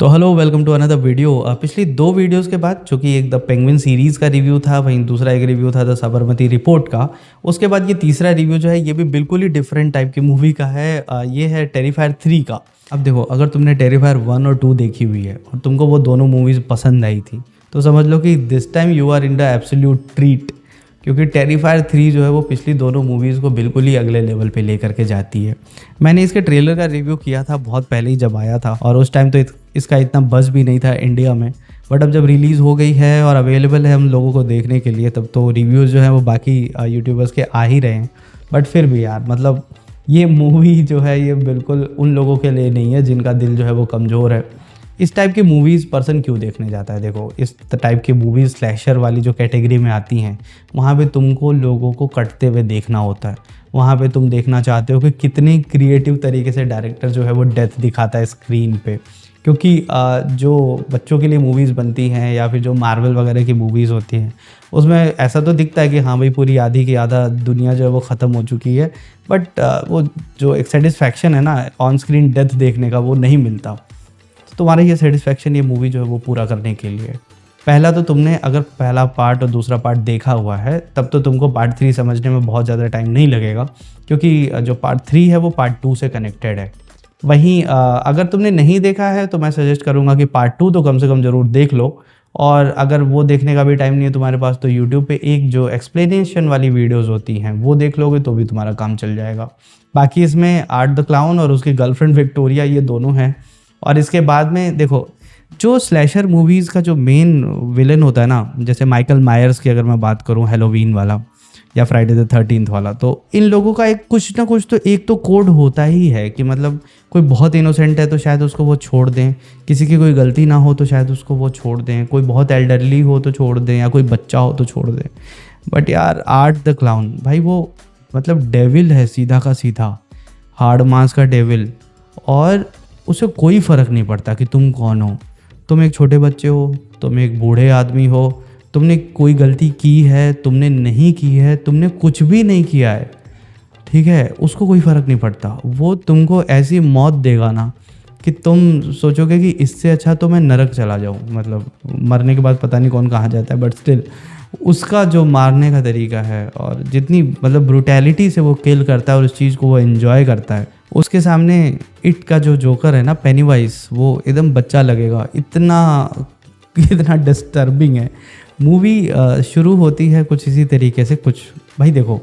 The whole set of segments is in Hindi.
तो hello welcome to another video. पिछली दो वीडियोस के बाद, जो कि एक द पेंगुइन सीरीज़ का रिव्यू था, वहीं दूसरा एक रिव्यू था द साबरमती रिपोर्ट का। उसके बाद ये तीसरा रिव्यू जो है ये भी बिल्कुल ही डिफरेंट टाइप की मूवी का है। ये है टेरिफायर 3 का। अब देखो, अगर तुमने टेरिफायर 1 और 2 देखी हुई है और तुमको वो दोनों मूवीज़ पसंद आई थी, तो समझ लो कि this time you are in the absolute treat, क्योंकि टेरिफायर 3 जो है वो पिछली दोनों मूवीज़ को बिल्कुल ही अगले लेवल पे लेकर के जाती है। मैंने इसके ट्रेलर का रिव्यू किया था बहुत पहले ही जब आया था, और उस टाइम तो इसका इतना बज़ भी नहीं था इंडिया में। बट अब जब रिलीज़ हो गई है और अवेलेबल है हम लोगों को देखने के लिए, तब तो रिव्यूज़ जो है वो बाकी यूट्यूबर्स के आ ही रहे हैं। बट फिर भी यार, मतलब ये मूवी जो है ये बिल्कुल उन लोगों के लिए नहीं है जिनका दिल जो है वो कमज़ोर है। इस टाइप की मूवीज़ पर्सन क्यों देखने जाता है? देखो, इस टाइप की मूवीज़ स्लैशर वाली जो कैटेगरी में आती हैं, वहाँ पे तुमको लोगों को कटते हुए देखना होता है। वहाँ पे तुम देखना चाहते हो कि कितने क्रिएटिव तरीके से डायरेक्टर जो है वो डेथ दिखाता है स्क्रीन पे। क्योंकि जो बच्चों के लिए मूवीज़ बनती हैं या फिर जो मार्वल वगैरह की मूवीज़ होती हैं, उसमें ऐसा तो दिखता है कि हाँ भाई, पूरी आधी की आधा दुनिया जो है वो ख़त्म हो चुकी है। बट वो जो एक सेटिस्फैक्शन है ना ऑन स्क्रीन डेथ देखने का, वो नहीं मिलता। तो तुम्हारा ये सेटिस्फैक्शन ये मूवी जो है वो पूरा करने के लिए, पहला तो तुमने अगर पहला पार्ट और दूसरा पार्ट देखा हुआ है, तब तो तुमको पार्ट 3 समझने में बहुत ज़्यादा टाइम नहीं लगेगा, क्योंकि जो पार्ट 3 है वो पार्ट 2 से कनेक्टेड है। वहीं अगर तुमने नहीं देखा है तो मैं सजेस्ट करूँगा कि पार्ट 2 तो कम से कम ज़रूर देख लो। और अगर वो देखने का भी टाइम नहीं है तुम्हारे पास, तो यूट्यूब पे एक जो एक्सप्लेनेशन वाली वीडियोज़ होती हैं वो देख लोगे तो भी तुम्हारा काम चल जाएगा। बाकी इसमें आर्ट द क्लाउन और उसकी गर्लफ्रेंड विक्टोरिया, ये दोनों हैं। और इसके बाद में देखो, जो स्लैशर मूवीज़ का जो मेन विलन होता है ना, जैसे माइकल मायर्स की अगर मैं बात करूं, हेलोवीन वाला या फ्राइडे द 13th वाला, तो इन लोगों का एक कुछ ना कुछ तो एक तो कोड होता ही है कि मतलब कोई बहुत इनोसेंट है तो शायद उसको वो छोड़ दें, किसी की कोई गलती ना हो तो शायद उसको वो छोड़ दें, कोई बहुत एल्डरली हो तो छोड़ दें, या कोई बच्चा हो तो छोड़ दें। बट यार, आर्ट द क्लाउन भाई, वो मतलब डेविल है, सीधा का सीधा हार्ड मास का डेविल। और उसे कोई फ़र्क नहीं पड़ता कि तुम कौन हो। तुम एक छोटे बच्चे हो, तुम एक बूढ़े आदमी हो, तुमने कोई गलती की है, तुमने नहीं की है, तुमने कुछ भी नहीं किया है, ठीक है, उसको कोई फ़र्क नहीं पड़ता। वो तुमको ऐसी मौत देगा ना कि तुम सोचोगे कि इससे अच्छा तो मैं नरक चला जाऊँ। मतलब मरने के बाद पता नहीं कौन कहाँ जाता है, बट स्टिल उसका जो मारने का तरीका है और जितनी मतलब ब्रूटैलिटी से वो किल करता है और उस चीज़ को वो एंजॉय करता है, उसके सामने इट का जो जोकर है ना, पेनीवाइज, वो एकदम बच्चा लगेगा। इतना डिस्टर्बिंग है मूवी। शुरू होती है कुछ इसी तरीके से कुछ। भाई देखो,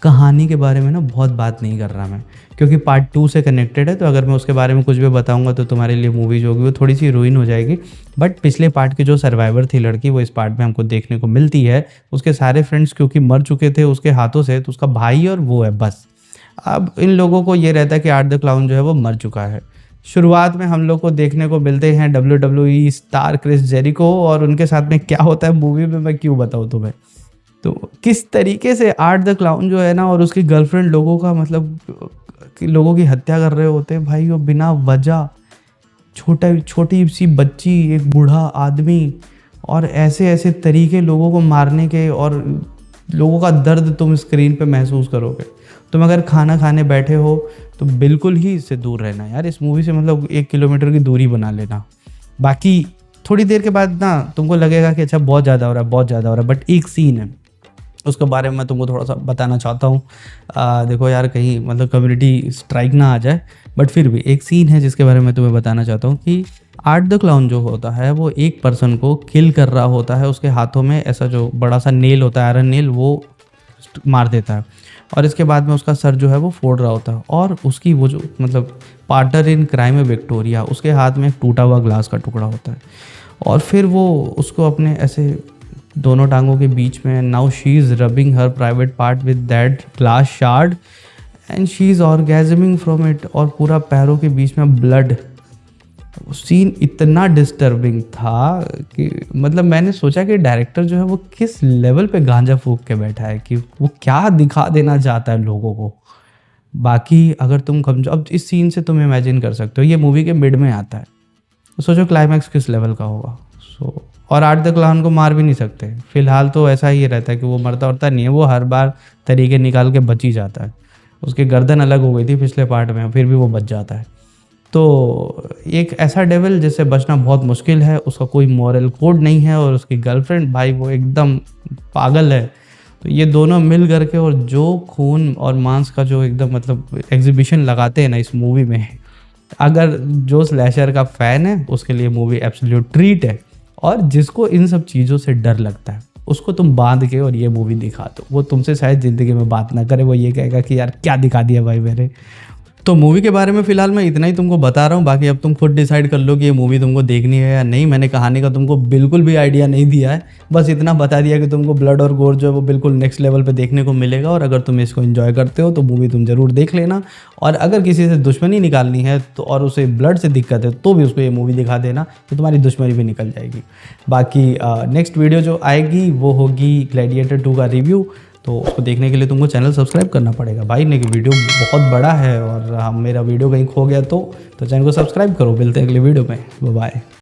कहानी के बारे में ना बहुत बात नहीं कर रहा मैं, क्योंकि पार्ट 2 से कनेक्टेड है, तो अगर मैं उसके बारे में कुछ भी बताऊंगा तो तुम्हारे लिए मूवी जो होगी वो थोड़ी सी रुइन हो जाएगी। बट पिछले पार्ट की जो सर्वाइवर थी लड़की, वो इस पार्ट में हमको देखने को मिलती है। उसके सारे फ्रेंड्स क्योंकि मर चुके थे उसके हाथों से, तो उसका भाई और वो है बस। अब इन लोगों को ये रहता है कि आर्ट द क्लाउन जो है वो मर चुका है। शुरुआत में हम लोग को देखने को मिलते हैं WWE स्टार क्रिस जेरिको, और उनके साथ में क्या होता है मूवी में मैं क्यों बताऊँ तुम्हें। तो किस तरीके से आर्ट द क्लाउन जो है ना और उसकी गर्लफ्रेंड लोगों का मतलब कि लोगों की हत्या कर रहे होते हैं भाई, वो बिना वजह। छोटी सी बच्ची, एक बूढ़ा आदमी, और ऐसे ऐसे तरीके लोगों को मारने के, और लोगों का दर्द तुम स्क्रीन पे महसूस करोगे। तुम अगर खाना खाने बैठे हो तो बिल्कुल ही इससे दूर रहना यार, इस मूवी से मतलब 1 किलोमीटर की दूरी बना लेना। बाकी थोड़ी देर के बाद ना तुमको लगेगा कि अच्छा बहुत ज़्यादा हो रहा है, बहुत ज़्यादा हो रहा है। बट एक सीन है, उसके बारे में मैं तुमको थोड़ा सा बताना चाहता हूँ। देखो यार, कहीं मतलब कम्युनिटी स्ट्राइक ना आ जाए, बट फिर भी एक सीन है जिसके बारे में तुम्हें बताना चाहता हूँ कि आर्ट द क्लाउन जो होता है वो एक पर्सन को किल कर रहा होता है। उसके हाथों में ऐसा जो बड़ा सा नेल होता है, आयरन नेल, वो मार देता है, और इसके बाद में उसका सर जो है वो फोड़ रहा होता है। और उसकी वो जो मतलब पार्टनर इन क्राइम है विक्टोरिया, उसके हाथ में एक टूटा हुआ ग्लास का टुकड़ा होता है, और फिर वो उसको अपने ऐसे दोनों टांगों के बीच में, now she is rubbing her private part with that glass shard and she is orgasming from it, और पूरा पैरों के बीच में ब्लड। सीन इतना डिस्टर्बिंग था कि मतलब मैंने सोचा कि डायरेक्टर जो है वो किस लेवल पे गांजा फूंक के बैठा है, कि वो क्या दिखा देना चाहता है लोगों को। बाकी अगर तुम अब इस सीन से तुम इमेजिन कर सकते हो, ये मूवी के मिड में आता है, तो सोचो क्लाइमैक्स किस लेवल का होगा। और आर्ट द क्लाउन को मार भी नहीं सकते, फिलहाल तो ऐसा ही रहता है कि वो मरता उरता नहीं है, वो हर बार तरीके निकाल के बच ही जाता है। उसकी गर्दन अलग हो गई थी पिछले पार्ट में, फिर भी वो बच जाता है। तो एक ऐसा डेविल जिससे बचना बहुत मुश्किल है, उसका कोई मॉरल कोड नहीं है, और उसकी गर्लफ्रेंड भाई वो एकदम पागल है। तो ये दोनों मिल करके और जो खून और मांस का जो एकदम मतलब एग्जीबिशन लगाते हैं ना इस मूवी में, अगर जो स्लैशर का फ़ैन है उसके लिए मूवी एब्सोल्यूट ट्रीट है। और जिसको इन सब चीज़ों से डर लगता है उसको तुम बांध के और ये मूवी दिखा दो, वो तुमसे शायद ज़िंदगी में बात ना करे, वो ये कहेगा कि यार क्या दिखा दिया भाई मेरे। तो मूवी के बारे में फ़िलहाल मैं इतना ही तुमको बता रहा हूँ, बाकी अब तुम खुद डिसाइड कर लो कि ये मूवी तुमको देखनी है या नहीं। मैंने कहानी का तुमको बिल्कुल भी आइडिया नहीं दिया है, बस इतना बता दिया कि तुमको ब्लड और गोर जो है वो बिल्कुल नेक्स्ट लेवल पे देखने को मिलेगा। और अगर तुम इसको एंजॉय करते हो तो मूवी तुम ज़रूर देख लेना। और अगर किसी से दुश्मनी निकालनी है तो और उसे ब्लड से दिक्कत है तो भी उसको ये मूवी दिखा देना, तो तुम्हारी दुश्मनी भी निकल जाएगी। बाकी नेक्स्ट वीडियो जो आएगी वो होगी ग्लैडिएटर 2 का रिव्यू, तो उसको देखने के लिए तुमको चैनल सब्सक्राइब करना पड़ेगा भाई। ने कि वीडियो बहुत बड़ा है और मेरा वीडियो कहीं खो गया तो चैनल को सब्सक्राइब करो। मिलते हैं अगले वीडियो में, बाय बाय।